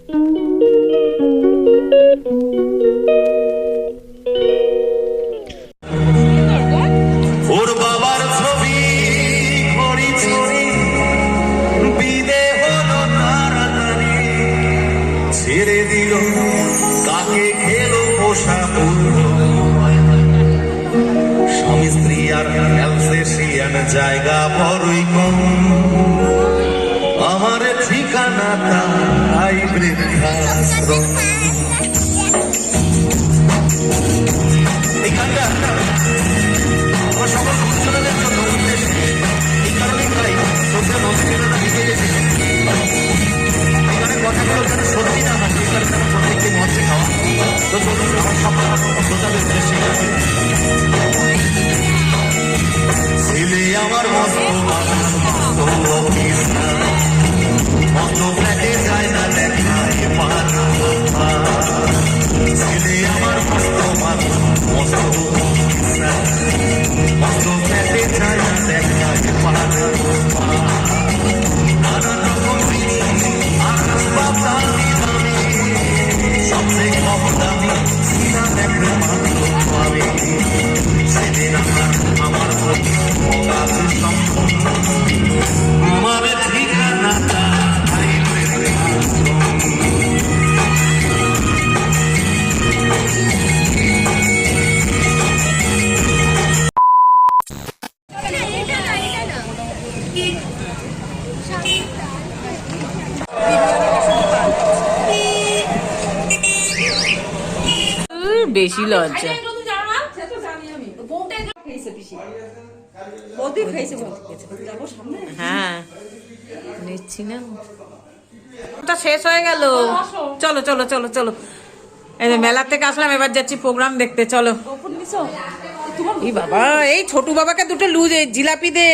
ওর বাবার ছবি ঘড়ি ছড়ি বিদে হলো তাড়াতাড়ি, ছেড়ে দিল কাকে খেলো পোষা স্বামী স্ত্রী আর অ্যালসেশিয়ান জায়গা বড়ই কম, আমার ঠিকানাটা বৃদ্ধাশ্রম। এই গানটা আমার সকল সন্তানদের জন্য উদ্দেশ্যে এই কারণেই তাই সোশ্যাল হসপিটালটা লিখে গেছিলেন। এই গানের কথাগুলো যেন সত্যি না হয়, এই কারণে আমার প্রত্যেককে মঞ্চে খাওয়া। তো চলুন আমার সকল শ্রোতাদের উদ্দেশ্যে ছেলে আমার মস্ত মস্ত ফ্ল্যাটে যায় না দেখায় ছেলে আমার মস্ত মস্ত মস্ত ফ্ল্যাটে যায় না দেখায় নানান রকম সবচেয়ে কম দামি সিনা দেখো মাত্র আমি ছেলে আমার আমার ঠিকানাটা বেশি লজ্জা। হ্যাঁ নিচ্ছি না, ওটা শেষ হয়ে গেল। চলো চলো চলো চলো, এই মেলা থেকে আসলাম, এবার যাচ্ছি প্রোগ্রাম দেখতে। চলো। এই বাবা, এই ছোটু বাবাকে দুটো লুজ জিলাপি দে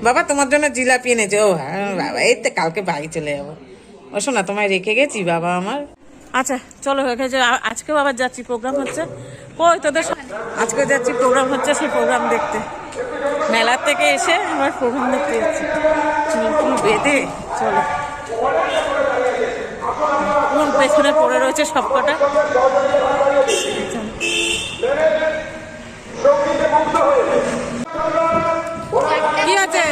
বাবা, তোমার জন্য জিলাপি এনেছে। ও হ্যাঁ বাবা, এই তো কালকে বাড়ি চলে যাবো। ও শোনা, তোমায় রেখে গেছি বাবা আমার। আচ্ছা চলো, হয়ে গেছে। আজকেও আবার যাচ্ছি, প্রোগ্রাম হচ্ছে। কই তোদের? আজকে যাচ্ছি, প্রোগ্রাম হচ্ছে, সেই প্রোগ্রাম দেখতে। মেলার থেকে এসে আবার প্রোগ্রাম দেখতে যাচ্ছি। চুল টুল বেঁধে চলো, কোন পেছনে পড়ে রয়েছে সবকটা। কি আছে?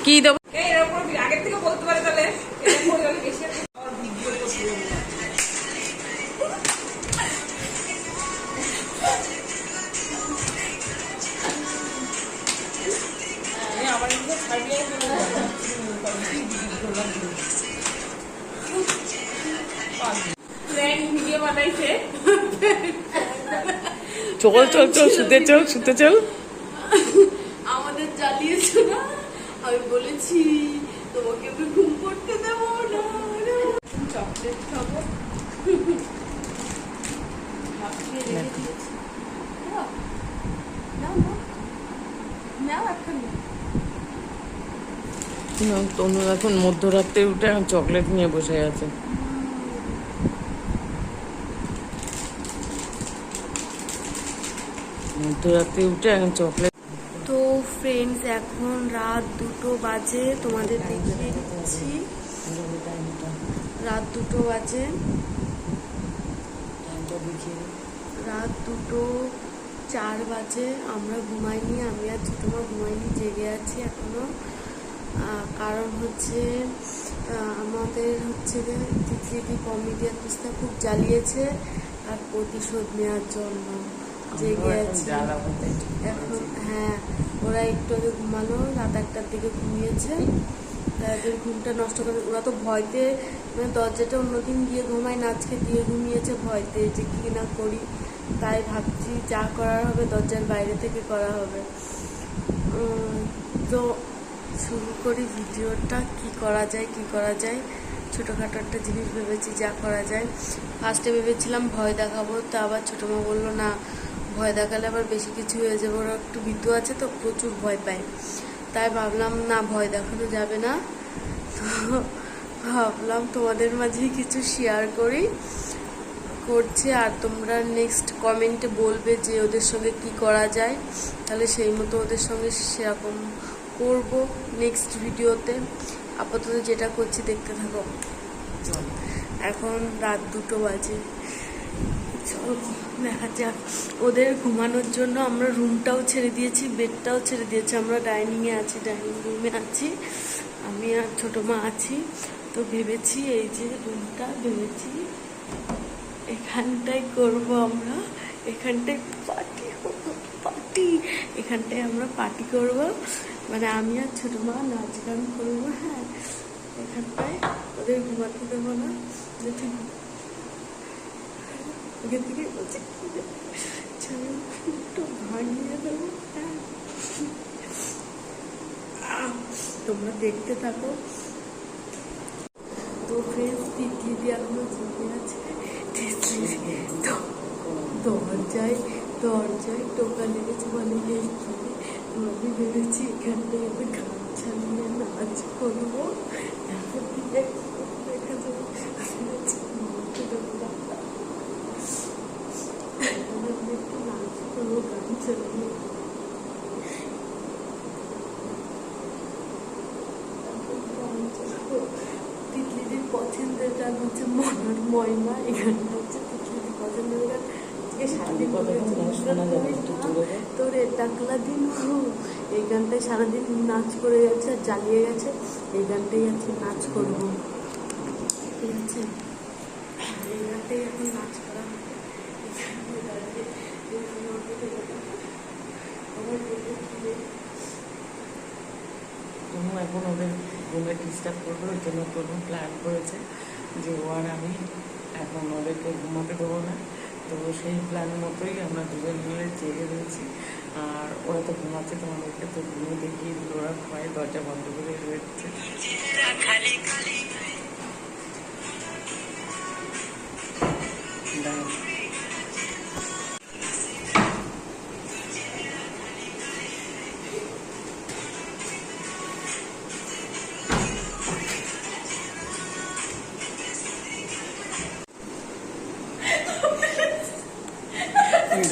কি দেবো? আগের থেকে বলতে পারে তাহলে। ভিডিও বানাইছে। চল চল চল, শুতে চল, শুতে চল। আমাদের জ্বালিয়েছো না, আমি বলেছি তোমাকে আমি ঘুম করতে দেবো না। চকলেট খাবো, ভাবছিয়ে রেখে দিয়েছি। নাও এখন তনু এখন মধ্যরাত্রে উঠে চকলেট নিয়ে বসে আছে। মধ্যরাত্রে উঠে এখন চকলেট। তো ফ্রেন্ডস, এখন রাত 2টো বাজে, তোমাদের দেখিয়ে দিচ্ছি। রাত 2টো বাজে, রাত 2:04 বাজে। আমরা ঘুমাইনি, আমি আর ছোটমা ঘুমাইনি, জেগে আছি এখনো। কারণ হচ্ছে আমাদের হচ্ছে তিতলি কমেডিয়ান পিস্তা খুব জ্বালিয়েছে, আর প্রতিশোধ নেওয়ার জন্য জেগে আছি এখন। হ্যাঁ, ওরা একটু আগে ঘুমালো, রাত 1টার দিকে ঘুমিয়েছে, তাদের ঘুমটা নষ্ট করে। ওরা তো ভয়তে মানে দরজাটা অন্যদিন দিয়ে ঘুমায় না, আজকে দিয়ে ঘুমিয়েছে ভয়তে যে কী না করি। তাই ভাবছি যা করার হবে দরজার বাইরে থেকে করা হবে। তো শুরু করি ভিডিওটা। কি করা যায় ছোটোখাটো একটা জিনিস ভেবেছি যা করা যায়। ফার্স্টে ভেবেছিলাম ভয় দেখাবো, তা আবার ছোটো মা বললো না, ভয় দেখালে আবার বেশি কিছু হয়ে যাবে, ওরা একটু ভীতু আছে তো, প্রচুর ভয় পায়। তাই ভাবলাম না, ভয় দেখানো যাবে না। তো ভাবলাম তোমাদের মাঝেই কিছু শেয়ার করছি, আর তোমরা নেক্সট কমেন্টে বলবে যে ওদের সঙ্গে কি করা যায়, তাহলে সেই মতো ওদের সঙ্গে সেরকম করব নেক্সট ভিডিওতে। আপাতত যেটা করছি দেখতে থাকো। এখন রাত 2টো বাজে, চলো দেখা যাক। ওদের ঘুমানোর জন্য আমরা রুমটাও ছেড়ে দিয়েছি, বেডটাও ছেড়ে দিয়েছি। আমরা ডাইনিংয়ে আছি, ডাইনিং রুমে আছি, আমি আর ছোটো মা আছি। তো ভেবেছি এই যে রুমটা ভেবেছি এখানটায় করবো আমরা, এখানটায় পার্টি এখানটায় আমরা পার্টি করব, মানে আমি আর ছোটো মা নাচ গান করবো। হ্যাঁ, এখানটায় ওদের ঘুমাতে দেবো না, ঠিক ওখান থেকে বলছে একটু ভাঙিয়ে দেবো। হ্যাঁ, তোমরা দেখতে থাকো। তো ফ্রেন্ডস, তিতলি এখনো জেগে আছে। দরজায় টোকা লেগেছে, বলে এই কি। আমি ভেবেছি এখানটায় আমি গান চালিয়ে নাচ করবো, এখন দেখা যাবে। একটু নাচ করবো গান চালিয়ে। তিতলিদির পছন্দের গান হচ্ছে মনার ময়না। এই গানটা হচ্ছে তিতলিদির পছন্দের গান। সারাদিন তোর ডাকলা দিন এই গানটায় সারাদিন নাচ করে গেছে, জ্বালিয়ে গেছে। এই গানটাই আছে নাচ করবো, ঠিক আছে? এই গানটাই এখন নাচ করা হবে। তনু এখন ওদের রুমে ডিস্টার্ব করবে, ওই জন্য তনু প্ল্যান করেছে যে ও আর আমি এখন ওদেরকে ঘুমাতে দেবো না। তো সেই প্ল্যান মতোই আমরা দুজন মিলে জেগে রয়েছি, আর ওরা তো ঘুমাচ্ছে, তোমাদেরকে তো ঘুমিয়ে দেখিয়ে দিল। ওরা ভয়ে দরজা বন্ধ করে রয়েছে।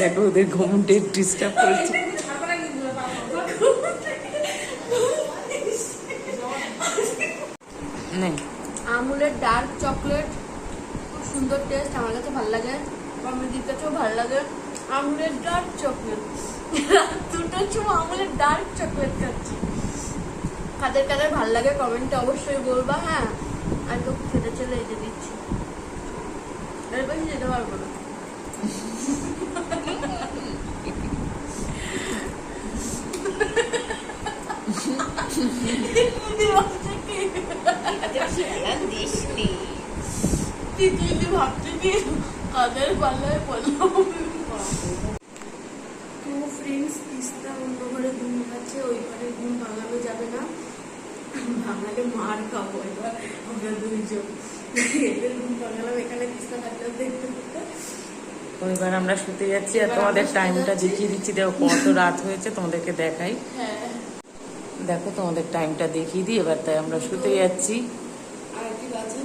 দেখো ওদের ঘুমটে ডিস্টার্ব করছে। আমুলের ডার্ক চকলেট, খুব সুন্দর টেস্ট, আমার কাছে ভালো লাগে, কমেডির কাছেও ভালো লাগে। আমুলের ডার্ক চকলেট, 2টোর সময় আমুলের ডার্ক চকলেট খাচ্ছি। কাদের কাদের ভালো লাগে কমেন্টে অবশ্যই বলবা। হ্যাঁ, আর তো খেতে চলে এই যে দিচ্ছি, এর বেশি যেতে পারবো না। কিছুই ভাবছি কি কাদের পাল্লায় পড়লাম। তো ফ্রেন্ডস, তিস্তা অন্য ঘরে ঘুম পাচ্ছে, ওই ঘরে ঘুম ভাঙানো যাবে না, ভাঙালে মার খাবো এবার আমরা দুইজন। এদের ঘুম ভাঙালাম এখানে তিস্তা থাকলে দেখতে দেখতে। তো এবার আমরা শুতে যাচ্ছি আর তোমাদের টাইমটা দেখিয়ে দিচ্ছি। দেখো কত রাত হয়েছে, তোমাদেরকে দেখাই। হ্যাঁ, দেখো তোমাদের টাইমটা দেখিয়ে দিই এবার। তাই আমরা শুতে যাচ্ছি। আর কি বাজে?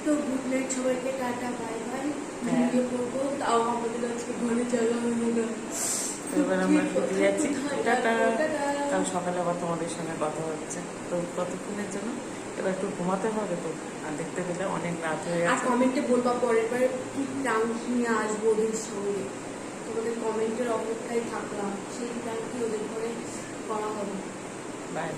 তো গুড নাইট সবাইকে, টাটা, বাই বাই। ভিডিও করবো, তাও আমাদের আজকে ঘরে জায়গা হলো না। এবার আমরা শুতে যাচ্ছি, টাটা। টাটা। কাল সকালে আবার তোমাদের সঙ্গে কথা হচ্ছে। তো কতক্ষণের জন্য এবার একটু ঘুমাতে হবে। তো আর দেখতে পেলে অনেক রাত হয়ে আর গেছে। কমেন্টে বলবা পরের বার কি প্রাঙ্ক নিয়ে আসবো ওদের সঙ্গে, তোমাদের কমেন্টের অপেক্ষায় থাকলাম, সেই প্রাঙ্কটি ওদের করে করা হবে। বাই।